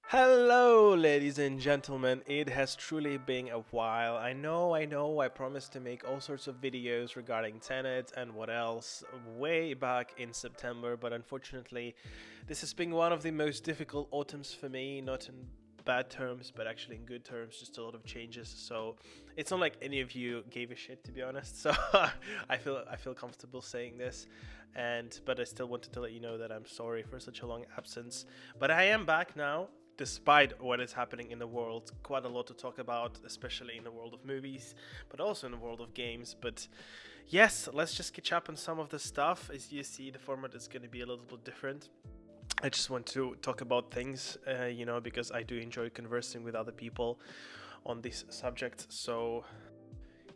Hello, ladies and gentlemen. It has truly been a while. I know, I promised to make all sorts of videos regarding Tenet and what else way back in September, but unfortunately, this has been one of the most difficult autumns for me, not in bad terms, but actually in good terms, just a lot of changes. So it's not like any of you gave a shit, to be honest. So I feel comfortable saying this, but I still wanted to let you know that I'm sorry for such a long absence. But I am back now, despite what is happening in the world. Quite a lot to talk about, especially in the world of movies, but also in the world of games. But yes, let's just catch up on some of the stuff. As you see, the format is going to be a little bit different. I just want to talk about things, because I do enjoy conversing with other people on this subject. So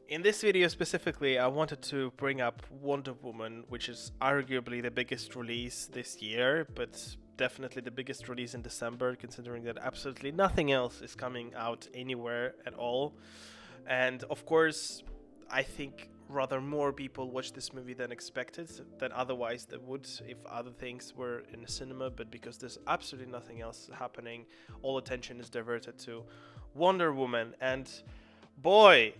in this video specifically, I wanted to bring up Wonder Woman, which is arguably the biggest release this year, but definitely the biggest release in December, considering that absolutely nothing else is coming out anywhere at all. And of course, I think rather more people watch this movie than expected, than otherwise they would if other things were in the cinema. But because there's absolutely nothing else happening, all attention is diverted to Wonder Woman. And boy,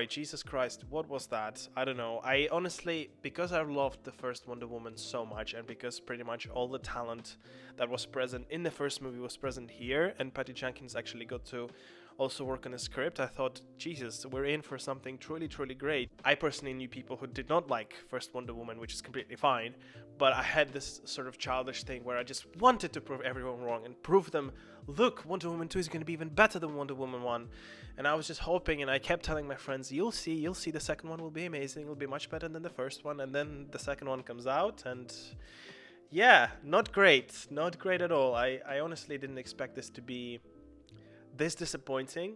Jesus Christ, what was that? I don't know. I honestly, because I loved the first Wonder Woman so much, and because pretty much all the talent that was present in the first movie was present here, and Patty Jenkins actually got to also work on a script, I thought, Jesus, we're in for something truly, truly great. I personally knew people who did not like first Wonder Woman, which is completely fine, but I had this sort of childish thing where I just wanted to prove everyone wrong and prove them, look, Wonder Woman 2 is going to be even better than Wonder Woman 1. And I was just hoping, and I kept telling my friends, you'll see, the second one will be amazing, it'll be much better than the first one. And then the second one comes out, and yeah, not great at all. I honestly didn't expect this to be this disappointing.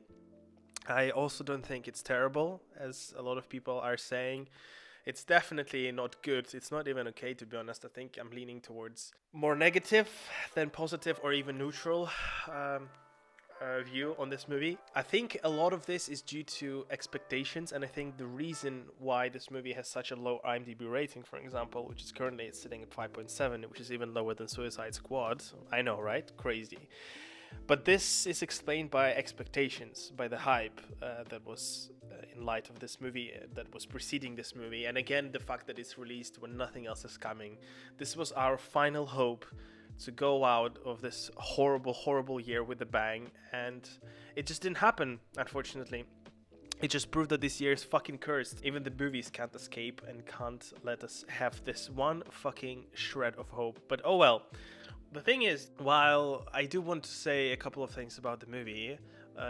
I also don't think it's terrible, as a lot of people are saying. It's definitely not good. It's not even okay, to be honest. I think I'm leaning towards more negative than positive, or even neutral view on this movie. I think a lot of this is due to expectations, and I think the reason why this movie has such a low IMDb rating, for example, which is currently sitting at 5.7, which is even lower than Suicide Squad. I know, right? Crazy. But this is explained by expectations, by the hype that was in light of this movie, that was preceding this movie. And again, the fact that it's released when nothing else is coming. This was our final hope to go out of this horrible, horrible year with a bang. And it just didn't happen, unfortunately. It just proved that this year is fucking cursed. Even the movies can't escape and can't let us have this one fucking shred of hope. But oh well. The thing is, while I do want to say a couple of things about the movie,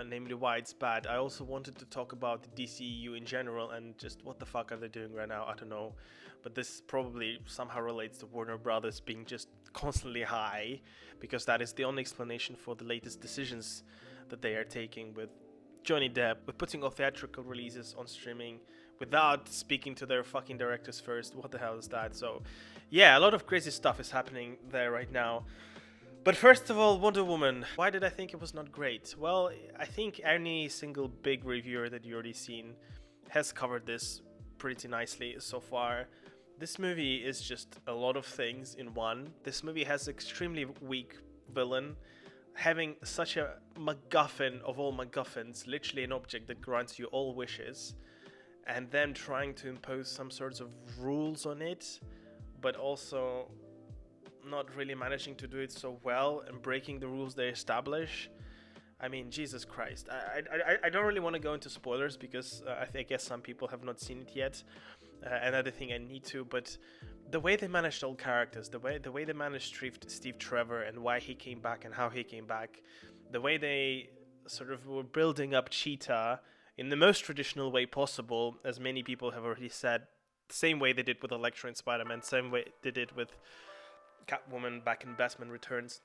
namely why it's bad, I also wanted to talk about the DCEU in general and just what the fuck are they doing right now, I don't know. But this probably somehow relates to Warner Brothers being just constantly high, because that is the only explanation for the latest decisions that they are taking with Johnny Depp, with putting all theatrical releases on streaming without speaking to their fucking directors first. What the hell is that? So yeah, a lot of crazy stuff is happening there right now. But first of all, Wonder Woman. Why did I think it was not great? Well, I think any single big reviewer that you already seen has covered this pretty nicely so far. This movie is just a lot of things in one. This movie has extremely weak villain, having such a MacGuffin of all MacGuffins, literally an object that grants you all wishes, and then trying to impose some sorts of rules on it, but also not really managing to do it so well and breaking the rules they establish. I mean, Jesus Christ. I don't really want to go into spoilers because I guess some people have not seen it yet, and I don't think I need to, but the way they managed all characters, the way they managed Steve Trevor and why he came back and how he came back, the way they sort of were building up Cheetah in the most traditional way possible, as many people have already said, same way they did with Elektra and Spider-Man, same way they did with Catwoman back in Batman Returns,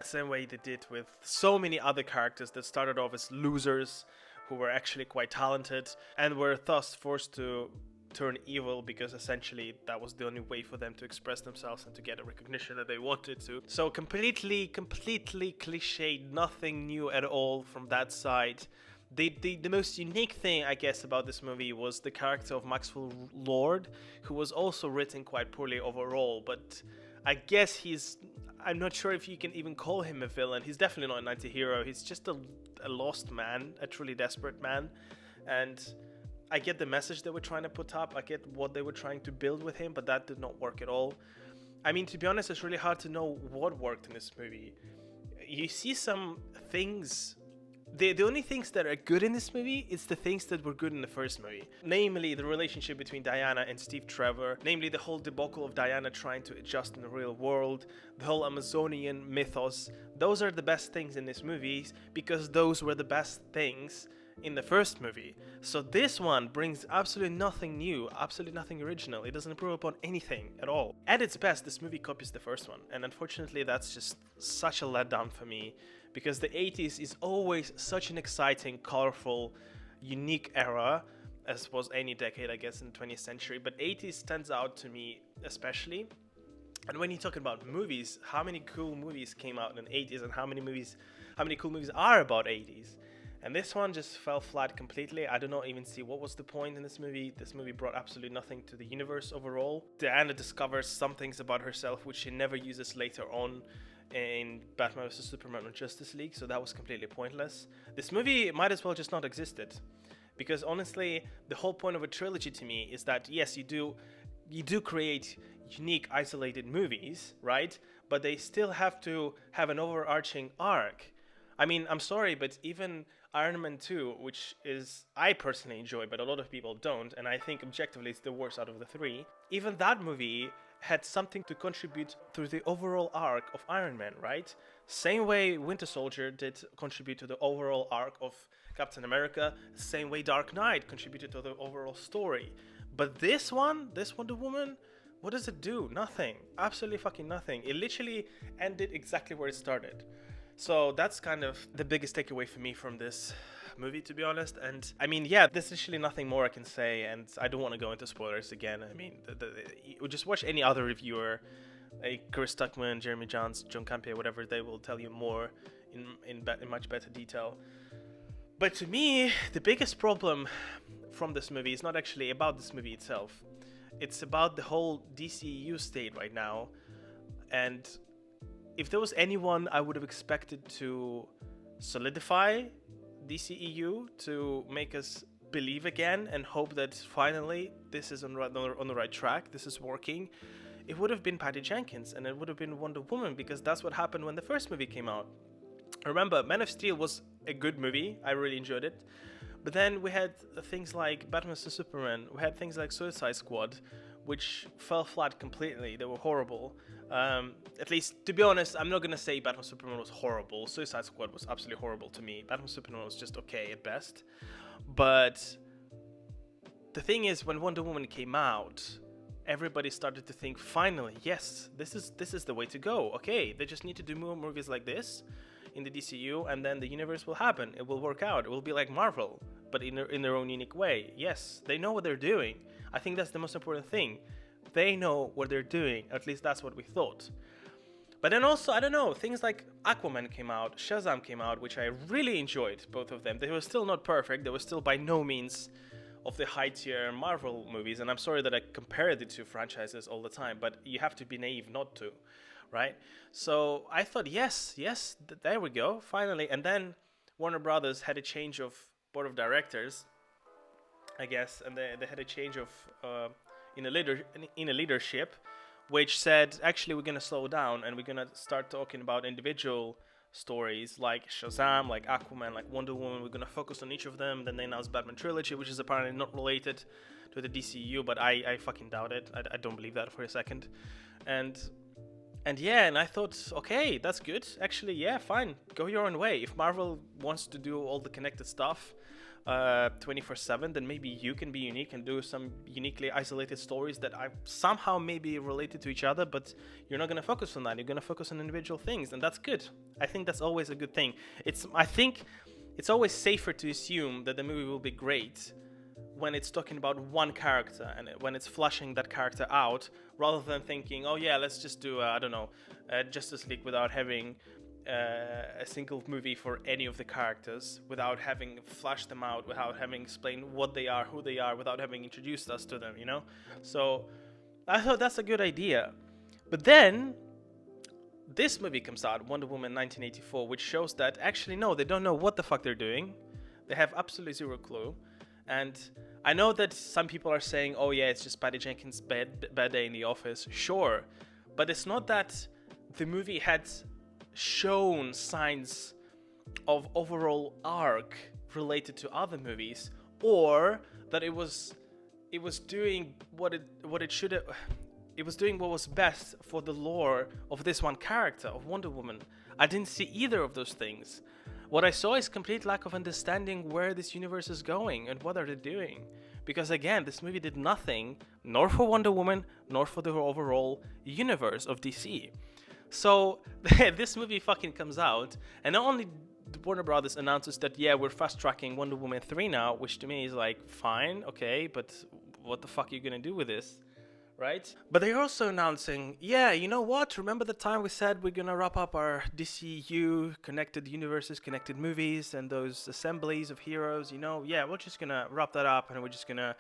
same way they did with so many other characters that started off as losers who were actually quite talented and were thus forced to turn evil because essentially that was the only way for them to express themselves and to get a recognition that they wanted to. So completely cliched, nothing new at all from that side. The most unique thing, I guess, about this movie was the character of Maxwell Lord, who was also written quite poorly overall, but I guess he's I'm not sure if you can even call him a villain. He's definitely not an anti-hero. He's just a lost man, a truly desperate man. And I get the message they were trying to put up. I get what they were trying to build with him, but that did not work at all. I mean, to be honest, it's really hard to know what worked in this movie. You see some things. The only things that are good in this movie is the things that were good in the first movie. Namely, the relationship between Diana and Steve Trevor. Namely, the whole debacle of Diana trying to adjust in the real world. The whole Amazonian mythos. Those are the best things in this movie because those were the best things in the first movie. So this one brings absolutely nothing new, absolutely nothing original. It doesn't improve upon anything at all. At its best, this movie copies the first one. And unfortunately, that's just such a letdown for me. Because the 80s is always such an exciting, colorful, unique era, as was any decade, I guess, in the 20th century. But 80s stands out to me especially. And when you talk about movies, how many cool movies came out in the 80s and how many cool movies are about 80s? And this one just fell flat completely. I do not even see what was the point in this movie. This movie brought absolutely nothing to the universe overall. Diana discovers some things about herself which she never uses later on in Batman vs Superman or Justice League, so that was completely pointless. This movie might as well just not existed, because honestly, the whole point of a trilogy to me is that yes, you do create unique, isolated movies, right? But they still have to have an overarching arc. I mean, I'm sorry, but even Iron Man 2, which is I personally enjoy, but a lot of people don't, and I think objectively it's the worst out of the three. Even that movie had something to contribute to the overall arc of Iron Man, right? Same way Winter Soldier did contribute to the overall arc of Captain America, same way Dark Knight contributed to the overall story. But this Wonder Woman, what does it do? Nothing. Absolutely fucking nothing. It literally ended exactly where it started. So that's kind of the biggest takeaway for me from this movie, to be honest. And I mean, yeah, there's literally nothing more I can say, and I don't want to go into spoilers again. I mean, just watch any other reviewer, like Chris Tuckman, Jeremy Johns, John Campea, whatever. They will tell you more in much better detail. But to me, the biggest problem from this movie is not actually about this movie itself. It's about the whole DCEU state right now. And if there was anyone I would have expected to solidify DCEU, to make us believe again and hope that finally this is on the right track, this is working, it would have been Patty Jenkins, and it would have been Wonder Woman, because that's what happened when the first movie came out. Remember, Man of Steel was a good movie, I really enjoyed it, but then we had things like Batman vs Superman, we had things like Suicide Squad, which fell flat completely. They were horrible. At least, to be honest, I'm not going to say Batman Superman was horrible. Suicide Squad was absolutely horrible to me. Batman Superman was just okay at best. But the thing is, when Wonder Woman came out, everybody started to think, finally, yes, this is the way to go. Okay, they just need to do more movies like this in the DCU, and then the universe will happen. It will work out. It will be like Marvel, but in their own unique way. Yes, they know what they're doing. I think that's the most important thing. They know what they're doing. At least that's what we thought. But then also, I don't know, things like Aquaman came out, Shazam came out, which I really enjoyed, both of them. They were still not perfect. They were still by no means of the high-tier Marvel movies. And I'm sorry that I compare the two franchises all the time, but you have to be naive not to, right? So I thought, yes, there we go, finally. And then Warner Brothers had a change of board of directors, I guess, and they had a change of in a leadership, which said, actually, we're gonna slow down and we're gonna start talking about individual stories like Shazam, like Aquaman, like Wonder Woman. We're gonna focus on each of them. Then they announced Batman trilogy, which is apparently not related to the DCU, but I fucking doubt it. I don't believe that for a second. And yeah, and I thought, okay, that's good. Actually, yeah, fine, go your own way. If Marvel wants to do all the connected stuff 24/7, then maybe you can be unique and do some uniquely isolated stories that are somehow maybe related to each other, but you're not going to focus on that. You're going to focus on individual things, and that's good. I think that's always a good thing. I think it's always safer to assume that the movie will be great when it's talking about one character and when it's fleshing that character out, rather than thinking, oh yeah, let's just do Justice League without having a single movie for any of the characters, without having flashed them out, without having explained what they are, who they are, without having introduced us to them, you know? So I thought that's a good idea. But then this movie comes out, Wonder Woman 1984, which shows that actually, no, they don't know what the fuck they're doing. They have absolutely zero clue. And I know that some people are saying, oh yeah, it's just Patty Jenkins' bad day in the office. Sure. But it's not that the movie had shown signs of overall arc related to other movies, or that it was doing what it should have. It was doing what was best for the lore of this one character, of Wonder Woman. I didn't see either of those things. What I saw is complete lack of understanding where this universe is going and what are they doing. Because again, this movie did nothing, nor for Wonder Woman, nor for the overall universe of DC. So this movie fucking comes out, and not only Warner Brothers announces that, yeah, we're fast-tracking Wonder Woman 3 now, which to me is like, fine, okay, but what the fuck are you gonna do with this? Right? But they're also announcing, yeah, you know what? Remember the time we said we're gonna wrap up our DCEU, connected universes, connected movies, and those assemblies of heroes, you know? Yeah, we're just gonna wrap that up, and we're just gonna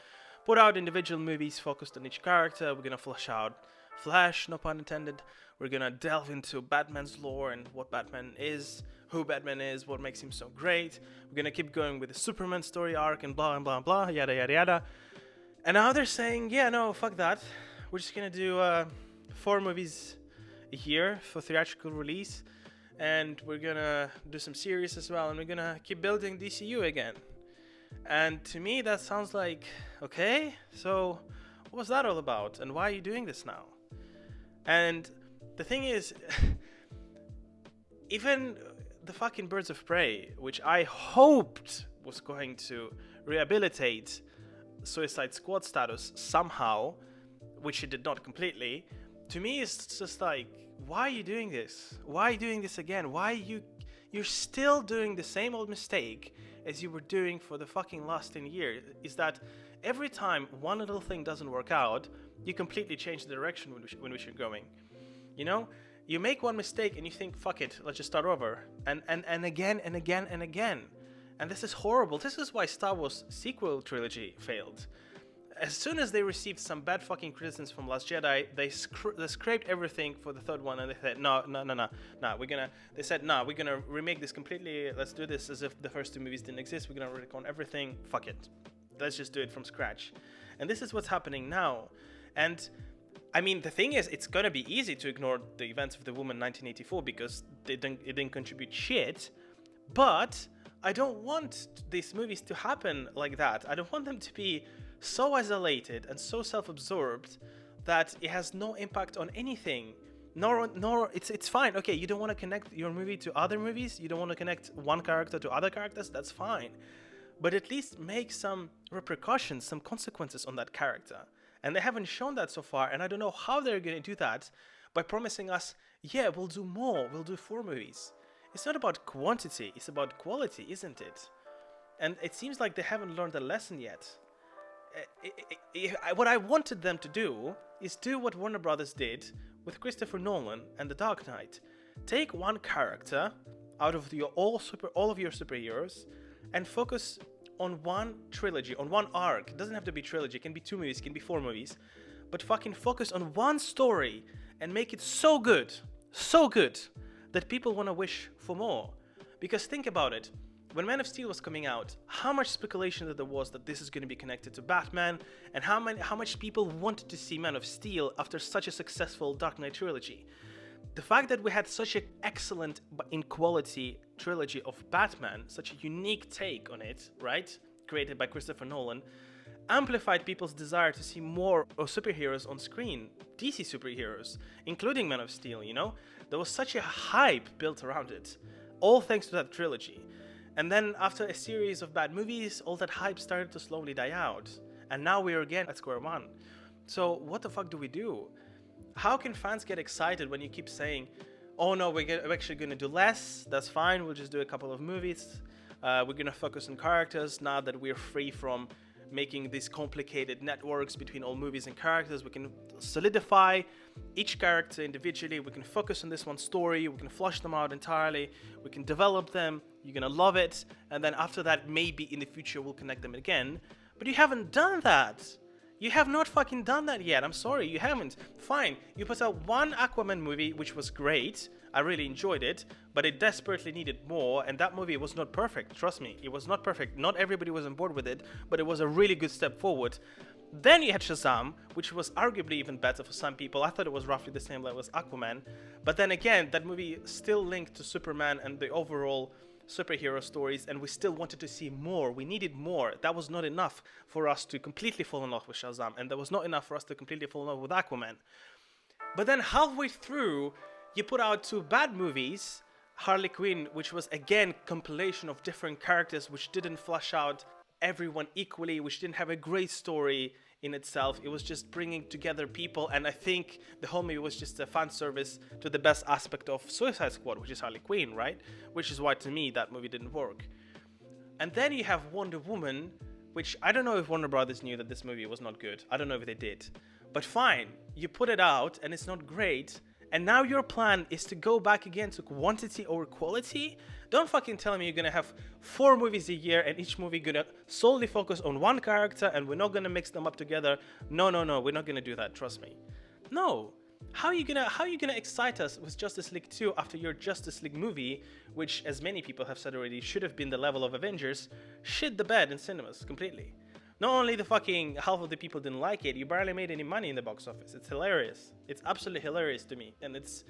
put out individual movies focused on each character. We're gonna flesh out Flash, no pun intended. We're gonna delve into Batman's lore and what Batman is, who Batman is, what makes him so great. We're gonna keep going with the Superman story arc and blah, and blah, and blah, yada, yada, yada. And now they're saying, yeah, no, fuck that. We're just gonna do 4 movies a year for theatrical release, and we're gonna do some series as well, and we're gonna keep building DCU again. And to me, that sounds like, okay, so what was that all about, and why are you doing this now? And the thing is, even the fucking Birds of Prey, which I hoped was going to rehabilitate Suicide Squad status somehow, which it did not completely, to me it's just like, why are you doing this? Why are you doing this again? You're still doing the same old mistake as you were doing for the fucking last 10 years, is that every time one little thing doesn't work out, you completely change the direction in which you're going. You know? You make one mistake and you think, fuck it, let's just start over. And again and again and again. And this is horrible. This is why Star Wars sequel trilogy failed. As soon as they received some bad fucking criticisms from Last Jedi, they scraped everything for the third one, and they said, no, we're gonna remake this completely. Let's do this as if the first 2 movies didn't exist. We're gonna retcon everything. Fuck it. Let's just do it from scratch. And this is what's happening now. And I mean, the thing is, it's gonna be easy to ignore the events of the Woman 1984 because it didn't contribute shit. But I don't want these movies to happen like that. I don't want them to be so isolated and so self-absorbed that it has no impact on anything. Nor it's fine. Okay, you don't want to connect your movie to other movies. You don't want to connect one character to other characters. That's fine. But at least make some repercussions, some consequences on that character. And they haven't shown that so far. And I don't know how they're going to do that by promising us, yeah, we'll do more. We'll do 4 movies. It's not about quantity. It's about quality, isn't it? And it seems like they haven't learned a lesson yet. What I wanted them to do is do what Warner Brothers did with Christopher Nolan and The Dark Knight. Take one character out of all of your superheroes and focus on one trilogy, on one arc. It doesn't have to be trilogy. It can be 2 movies, it can be 4 movies. But fucking focus on one story and make it so good, that people want to wish for more. Because think about it. When Man of Steel was coming out, how much speculation that there was that this is going to be connected to Batman, and how much people wanted to see Man of Steel after such a successful Dark Knight trilogy. The fact that we had such an excellent in quality trilogy of Batman, such a unique take on it, right, created by Christopher Nolan, amplified people's desire to see more of superheroes on screen, DC superheroes, including Man of Steel, you know? There was such a hype built around it, all thanks to that trilogy. And then after a series of bad movies, all that hype started to slowly die out. And now we're again at square one. So what the fuck do we do? How can fans get excited when you keep saying, oh no, we're actually going to do less, that's fine, we'll just do a couple of movies. We're going to focus on characters now that we're free from making these complicated networks between all movies and characters. We can solidify each character individually. We can focus on this one story. We can flush them out entirely. We can develop them. You're gonna love it. And then after that, maybe in the future, we'll connect them again. But you haven't done that. You have not fucking done that yet. I'm sorry, you haven't. Fine, you put out one Aquaman movie, which was great. I really enjoyed it, but it desperately needed more, and that movie was not perfect. Trust me, it was not perfect. Not everybody was on board with it, but it was a really good step forward. Then you had Shazam, which was arguably even better for some people. I thought it was roughly the same level as Aquaman. But then again, that movie still linked to Superman and the overall superhero stories, and we still wanted to see more. We needed more. That was not enough for us to completely fall in love with Shazam, and that was not enough for us to completely fall in love with Aquaman. But then halfway through, you put out two bad movies, Harley Quinn, which was again compilation of different characters which didn't flesh out everyone equally, which didn't have a great story in itself. It was just bringing together people, and I think the whole movie was just a fan service to the best aspect of Suicide Squad, which is Harley Quinn, right? Which is why to me that movie didn't work. And then you have Wonder Woman, which I don't know if Warner Brothers knew that this movie was not good. I don't know if they did. But fine, you put it out and it's not great, and now your plan is to go back again to quantity over quality? Don't fucking tell me you're gonna have 4 movies a year and each movie gonna solely focus on one character and we're not gonna mix them up together. No, we're not gonna do that, trust me. No. How are you gonna excite us with Justice League 2 after your Justice League movie, which, as many people have said already, should have been the level of Avengers, shit the bed in cinemas completely? Not only the fucking half of the people didn't like it, you barely made any money in the box office. It's hilarious. It's absolutely hilarious to me. And it's,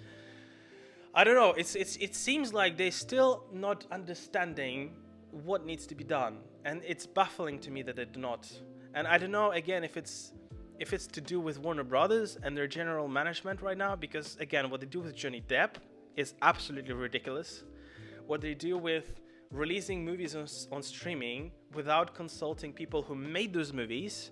I don't know, it seems like they're still not understanding what needs to be done. And it's baffling to me that they do not. And I don't know, again, if it's to do with Warner Brothers and their general management right now, because again, what they do with Johnny Depp is absolutely ridiculous. What they do with releasing movies on streaming without consulting people who made those movies,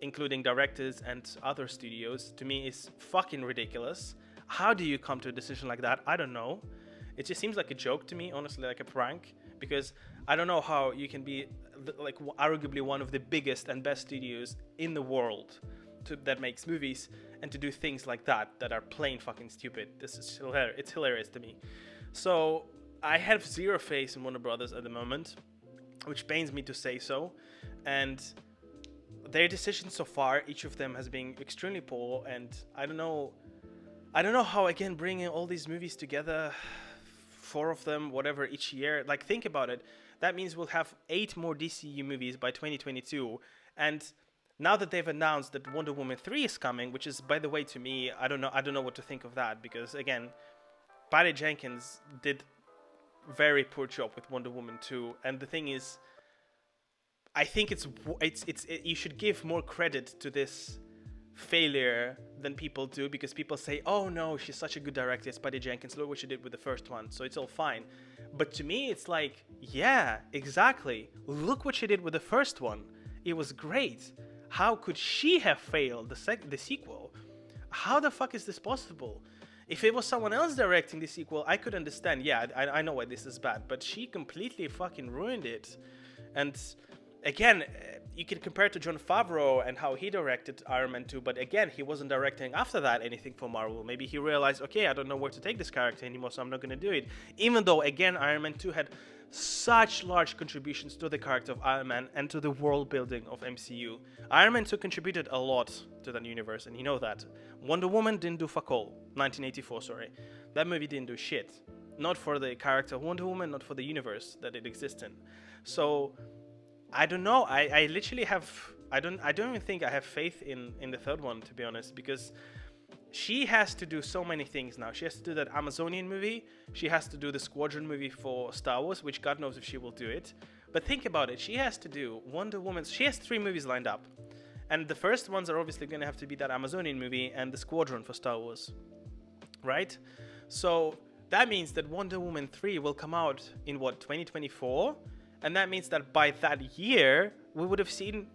including directors and other studios, to me is fucking ridiculous. How do you come to a decision like that? I don't know. It just seems like a joke to me, honestly, like a prank, because I don't know how you can be like arguably one of the biggest and best studios in the world that makes movies and to do things like that are plain fucking stupid. This is hilarious. It's hilarious to me. So I have zero faith in Warner Brothers at the moment, which pains me to say so, and their decisions so far, each of them has been extremely poor, and I don't know how, again, bringing all these movies together, 4 of them, whatever, each year, like, think about it, that means we'll have 8 more DCEU movies by 2022, and now that they've announced that Wonder Woman 3 is coming, which is, by the way, to me, I don't know what to think of that, because, again, Patty Jenkins did very poor job with Wonder Woman 2, and the thing is, I think you should give more credit to this failure than people do, because people say, oh no, she's such a good director, it's Patty Jenkins, look what she did with the first one, so it's all fine. But to me, it's like, yeah, exactly, look what she did with the first one, it was great. How could she have failed the sequel? How the fuck is this possible? If it was someone else directing the sequel, I could understand. Yeah, I know why this is bad, but she completely fucking ruined it. And again, you can compare it to Jon Favreau and how he directed Iron Man 2, but again, he wasn't directing after that anything for Marvel. Maybe he realized, okay, I don't know where to take this character anymore, so I'm not going to do it. Even though, again, Iron Man 2 had such large contributions to the character of Iron Man and to the world building of MCU. Iron Man 2 contributed a lot to that universe, and you know that. Wonder Woman didn't do fuck all. 1984, sorry. That movie didn't do shit. Not for the character of Wonder Woman, not for the universe that it exists in. So, I don't know. I literally have... I don't even think I have faith in the third one, to be honest, because she has to do so many things now. She has to do that Amazonian movie. She has to do the Squadron movie for Star Wars, which God knows if she will do it. But think about it. She has to do Wonder Woman. She has 3 movies lined up. And the first ones are obviously going to have to be that Amazonian movie and the Squadron for Star Wars. Right? So that means that Wonder Woman 3 will come out in, 2024? And that means that by that year, we would have seen,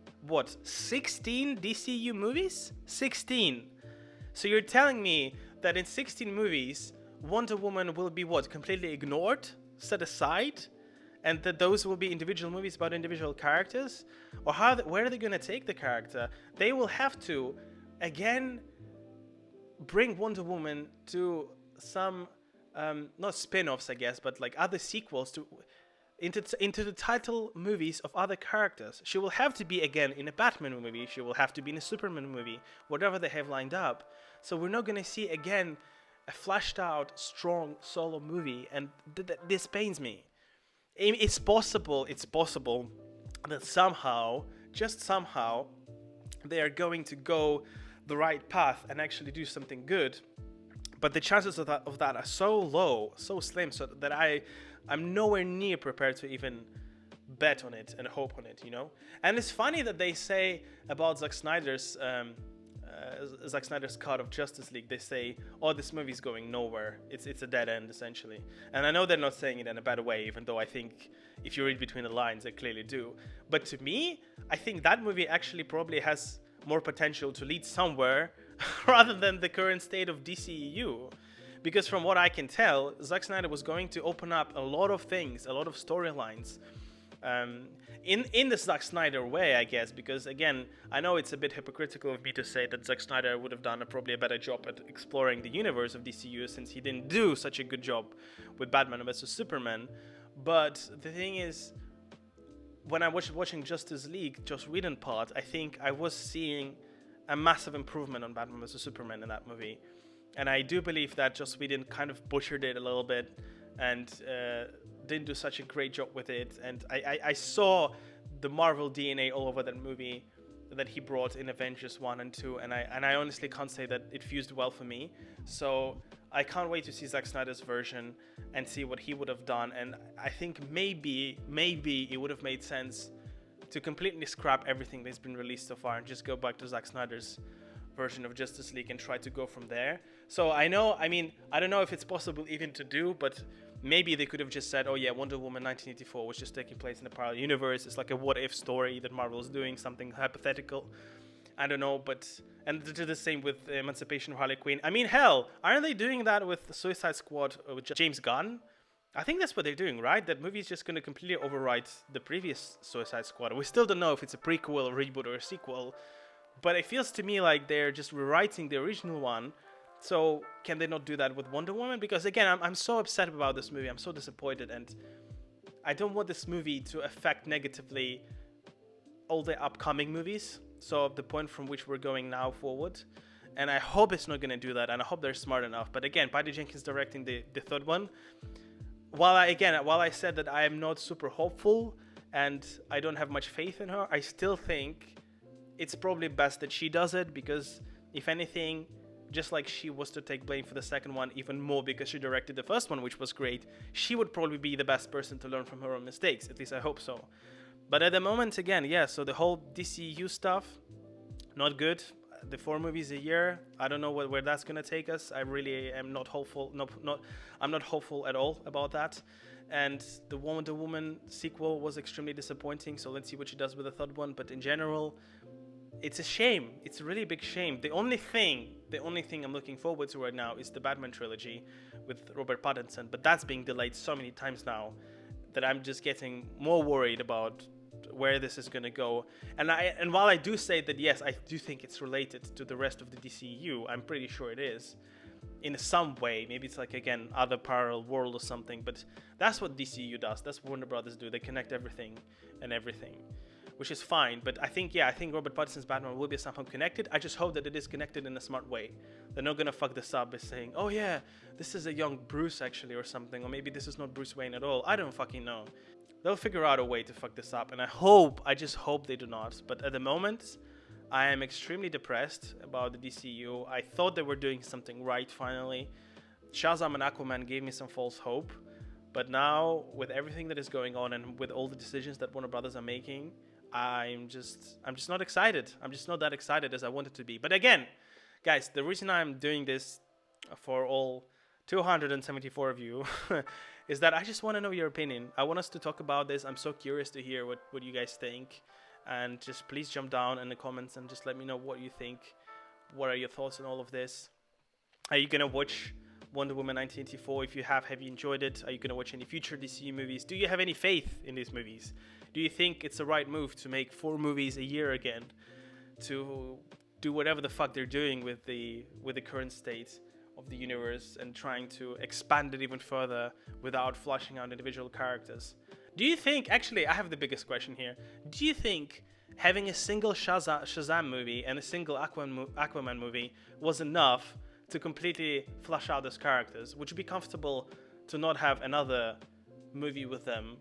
16 DCU movies? 16. So you're telling me that in 16 movies, Wonder Woman will be completely ignored, set aside, and that those will be individual movies about individual characters? Or where are they going to take the character? They will have to, again, bring Wonder Woman to some, not spin-offs, I guess, but like other sequels to... into the title movies of other characters. She will have to be again in a Batman movie. She will have to be in a Superman movie, whatever they have lined up. So we're not gonna see again a flashed out, strong solo movie, and this pains me. It's possible that somehow, just somehow, they are going to go the right path and actually do something good. But the chances of that are so low, so slim, so that I'm nowhere near prepared to even bet on it and hope on it, you know? And it's funny that they say about Zack Snyder's cut of Justice League, they say, oh, this movie's going nowhere. It's a dead end, essentially. And I know they're not saying it in a bad way, even though I think if you read between the lines, they clearly do. But to me, I think that movie actually probably has more potential to lead somewhere rather than the current state of DCEU. Because from what I can tell, Zack Snyder was going to open up a lot of things, a lot of storylines, in the Zack Snyder way, I guess. Because again, I know it's a bit hypocritical of me to say that Zack Snyder would have done probably a better job at exploring the universe of DCU, since he didn't do such a good job with Batman vs Superman. But the thing is, when I was watching Justice League, Joss Whedon part, I think I was seeing a massive improvement on Batman vs Superman in that movie. And I do believe that Joss Whedon kind of butchered it a little bit and didn't do such a great job with it. And I saw the Marvel DNA all over that movie that he brought in Avengers 1 and 2. And I honestly can't say that it fused well for me. So I can't wait to see Zack Snyder's version and see what he would have done. And I think maybe it would have made sense to completely scrap everything that's been released so far and just go back to Zack Snyder's version of Justice League and try to go from there. So I don't know if it's possible even to do, but maybe they could have just said, oh yeah, Wonder Woman 1984 was just taking place in a parallel universe. It's like a what if story that Marvel is doing, something hypothetical. I don't know, and to do the same with Emancipation of Harley Quinn. I mean, hell, aren't they doing that with Suicide Squad with James Gunn? I think that's what they're doing, right? That movie is just going to completely overwrite the previous Suicide Squad. We still don't know if it's a prequel, a reboot, or a sequel, but it feels to me like they're just rewriting the original one. So can they not do that with Wonder Woman? Because again, I'm so upset about this movie. I'm so disappointed, and I don't want this movie to affect negatively all the upcoming movies. So the point from which we're going now forward. And I hope it's not going to do that, and I hope they're smart enough. But again, Patty Jenkins directing the third one. While I said that I am not super hopeful and I don't have much faith in her, I still think it's probably best that she does it, because if anything, just like she was to take blame for the second one even more because she directed the first one, which was great, she would probably be the best person to learn from her own mistakes. At least I hope so. But at the moment, again, yeah, so the whole DCU stuff, not good. The 4 movies a year, I don't know where that's gonna take us. I really am not hopeful. I'm not hopeful at all about that. And the Wonder Woman sequel was extremely disappointing. So let's see what she does with the third one. But in general, it's a shame. It's a really big shame. The only thing I'm looking forward to right now is the Batman trilogy with Robert Pattinson. But that's being delayed so many times now that I'm just getting more worried about where this is going to go. And while I do say that, yes, I do think it's related to the rest of the DCEU, I'm pretty sure it is in some way. Maybe it's like, again, other parallel world or something, but that's what DCEU does. That's what Warner Brothers do. They connect everything, which is fine. But I think Robert Pattinson's Batman will be somehow connected. I just hope that it is connected in a smart way. They're not going to fuck this up by saying, oh yeah, this is a young Bruce actually or something, or maybe this is not Bruce Wayne at all. I don't fucking know. They'll figure out a way to fuck this up, and I just hope they do not. But at the moment, I am extremely depressed about the DCU. I thought they were doing something right finally. Shazam and Aquaman gave me some false hope, but now with everything that is going on and with all the decisions that Warner Brothers are making, I'm just not excited. I'm just not that excited as I wanted to be. But again, guys, the reason I'm doing this for all 274 of you is that I just want to know your opinion. I want us to talk about this. I'm so curious to hear what you guys think. And just please jump down in the comments and just let me know what you think. What are your thoughts on all of this? Are you going to watch Wonder Woman 1984? If you have you enjoyed it? Are you going to watch any future DCU movies? Do you have any faith in these movies? Do you think it's the right move to make 4 movies a year again? To do whatever the fuck they're doing with the current state of the universe and trying to expand it even further without fleshing out individual characters? Do you think, actually, I have the biggest question here. Do you think having a single Shazam movie and a single Aquaman movie was enough to completely flush out those characters? Would you be comfortable to not have another movie with them,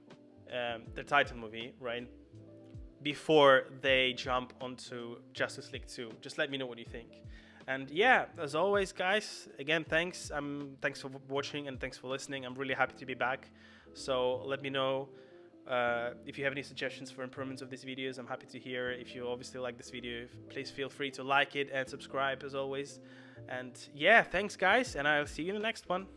the title movie, right, before they jump onto Justice League 2? Just let me know what you think. And yeah, as always, guys, again, thanks. Thanks for watching and thanks for listening. I'm really happy to be back. So let me know if you have any suggestions for improvements of these videos. I'm happy to hear. If you obviously like this video, please feel free to like it and subscribe as always. And yeah, thanks, guys, and I'll see you in the next one.